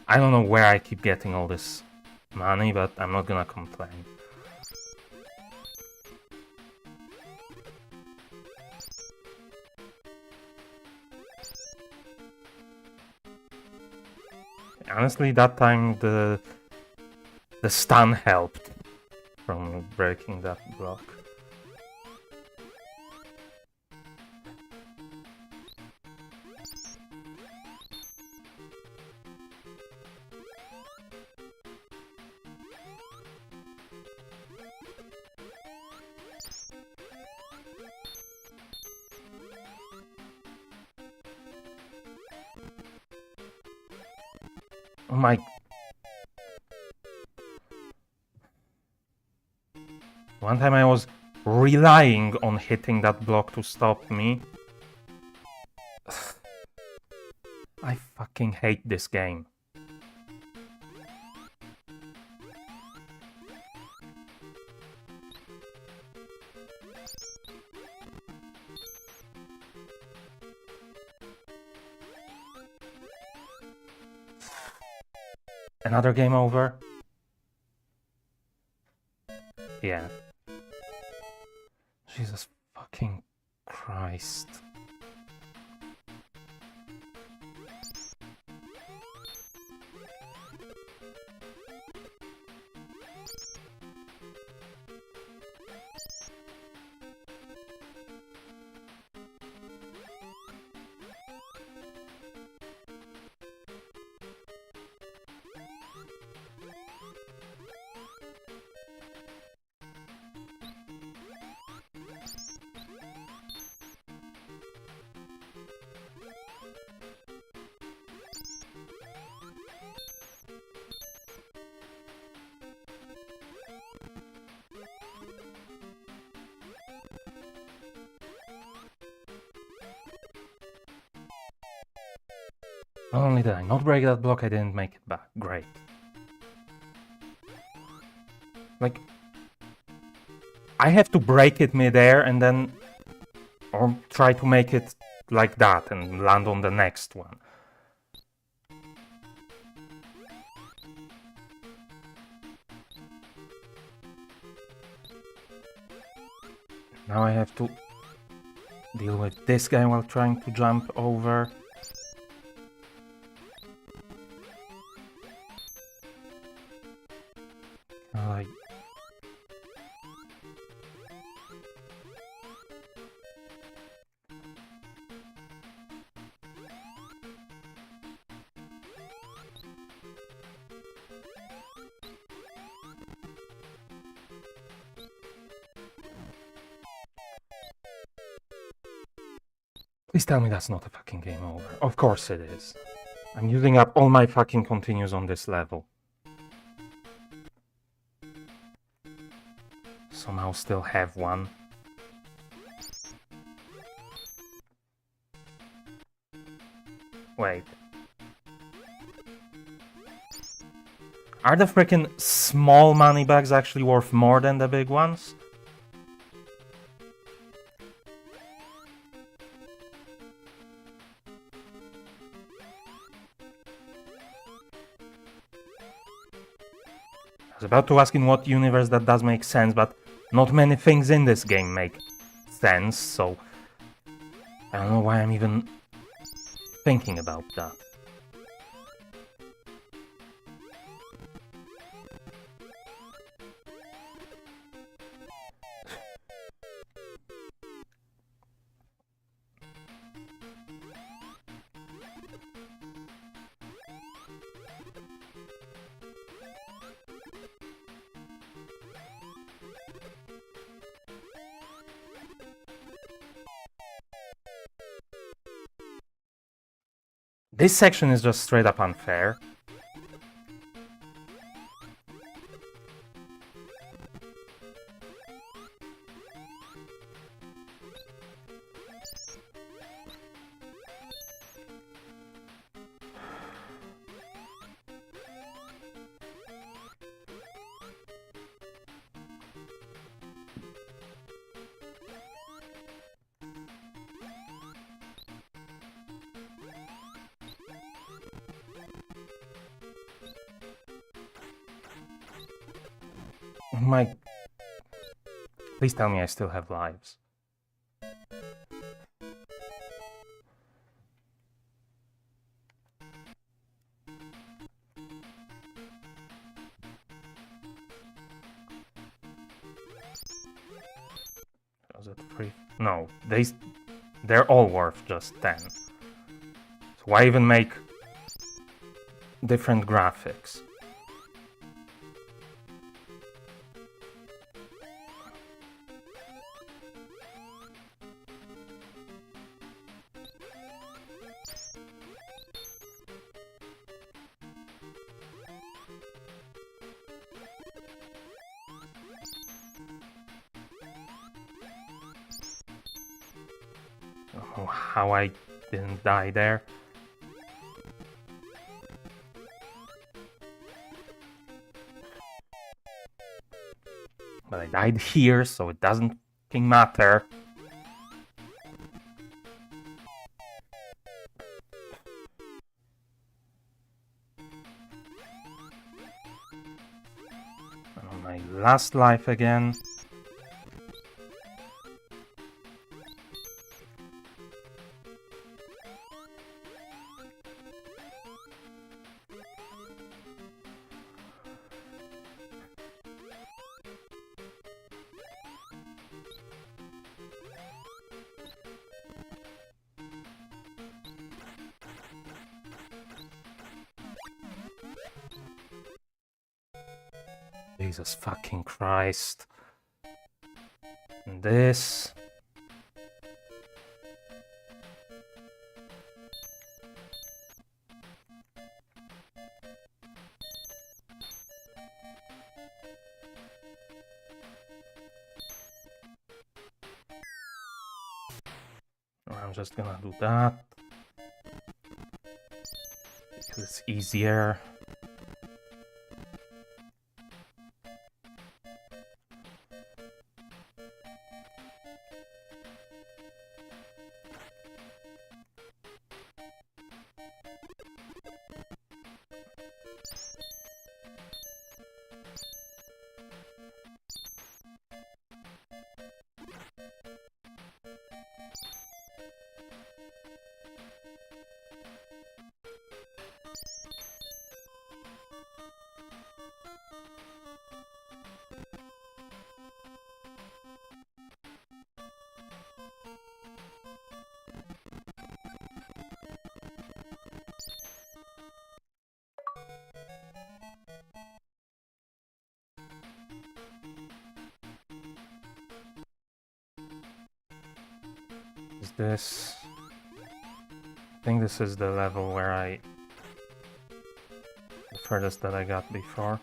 A: I don't know where I keep getting all this money, but I'm not gonna complain. Honestly, that time the stun helped from breaking that block. Oh my... One time I was relying on hitting that block to stop me. I fucking hate this game. Another game over? Yeah. Jesus fucking Christ. Not only did I not break that block, I didn't make it back. Great. Like, I have to break it midair and then... or try to make it like that and land on the next one. Now I have to deal with this guy while trying to jump over. Like... Please tell me that's not a fucking game over. Of course it is. I'm using up all my fucking continues on this level. Somehow still have one. Wait. Are the freaking small money bags actually worth more than the big ones? I was about to ask in what universe that does make sense, but not many things in this game make sense, so I don't know why I'm even thinking about that. This section is just straight up unfair. My... Please tell me I still have lives. Was it 3? No, they're all worth just 10. So why even make different graphics? Oh, how I didn't die there. But I died here, so it doesn't fucking matter. And on my last life again. Jesus fucking Christ. And this. I'm just gonna do that. Because it's easier. Is this... I think this is the level where the furthest that I got before.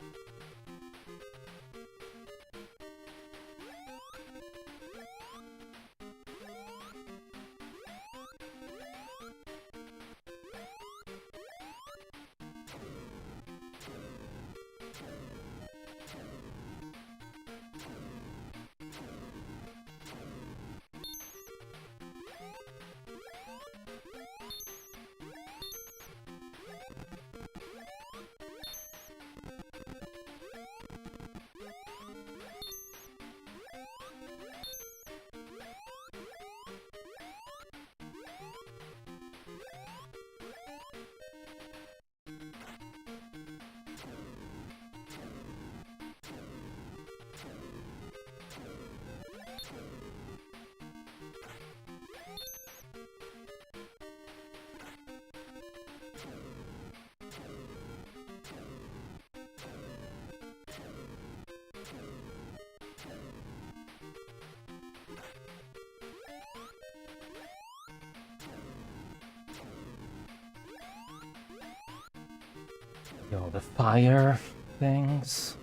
A: Yo, the fire things.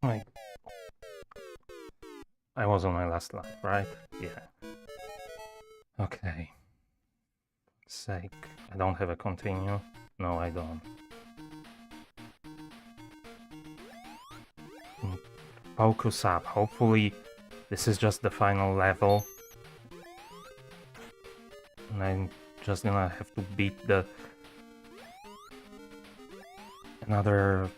A: Wait. I was on my last life, right? Yeah. Okay. Sake. I don't have a continue. No, I don't. Focus up. Hopefully this is just the final level. And I'm just gonna have to beat another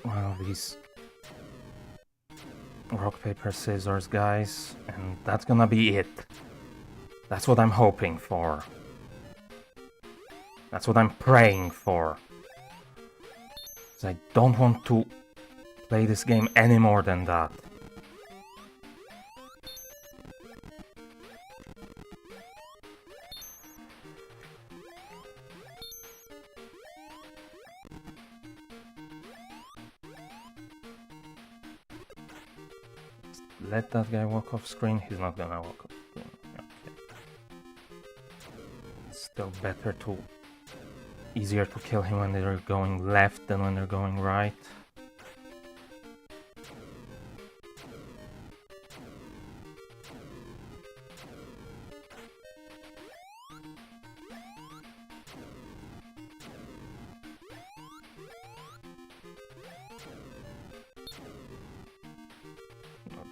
A: one of these rock, paper, scissors guys, and that's gonna be it. That's what I'm hoping for. That's what I'm praying for. 'Cause I don't want to play this game any more than that. Let that guy walk off screen. He's not gonna walk off screen. Okay. It's still better to... easier to kill him when they're going left than when they're going right.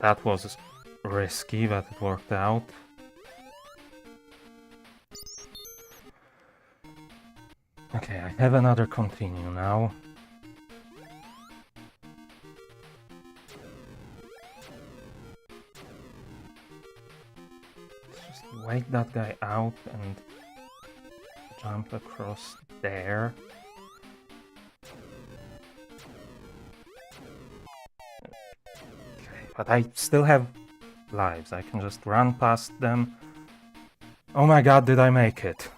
A: That was risky, but it worked out. Okay, I have another continue now. Let's just wait that guy out and jump across there. But I still have lives. I can just run past them. Oh my god, did I make it?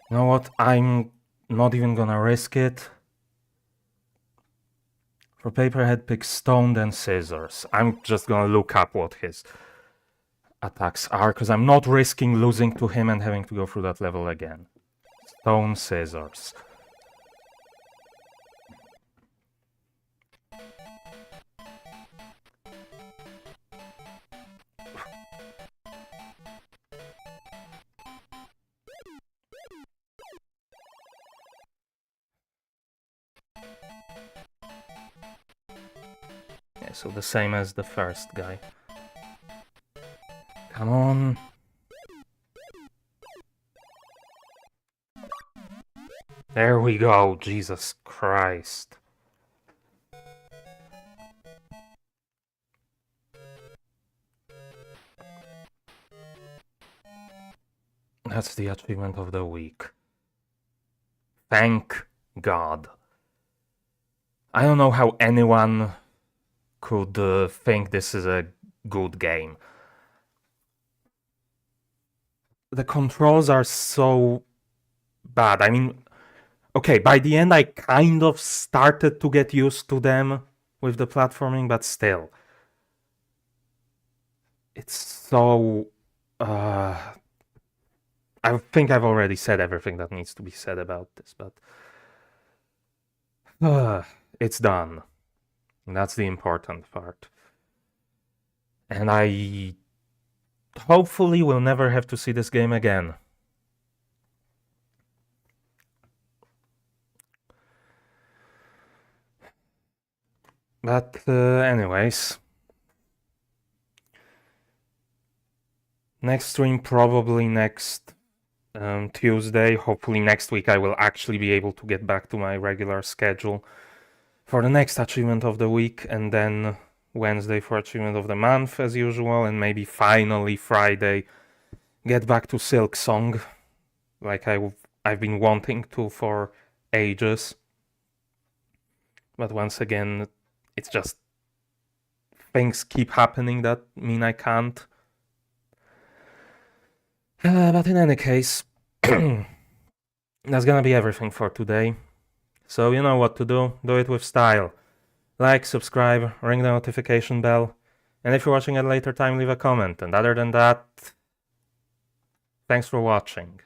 A: You know what? I'm not even gonna risk it. For Paperhead, pick stone, then scissors. I'm just gonna look up what his attacks are, because I'm not risking losing to him and having to go through that level again. Stone, scissors. Yeah, so the same as the first guy. Come on. There we go, Jesus Christ. That's the achievement of the week. Thank God. I don't know how anyone could think this is a good game. The controls are so bad. I mean, okay, by the end I kind of started to get used to them with the platforming, but still. It's so... I think I've already said everything that needs to be said about this, but... it's done. And that's the important part. And I hopefully will never have to see this game again. But anyways, Next stream probably next Tuesday. Hopefully next week I will actually be able to get back to my regular schedule for the next achievement of the week, and then Wednesday for achievement of the month as usual, and maybe finally Friday get back to Silk Song like I've been wanting to for ages. But once again, it's just things keep happening that mean I can't. But in any case, that's gonna be everything for today. So you know what to do. Do it with style. Like, subscribe, ring the notification bell, and if you're watching at a later time, leave a comment. And other than that, thanks for watching.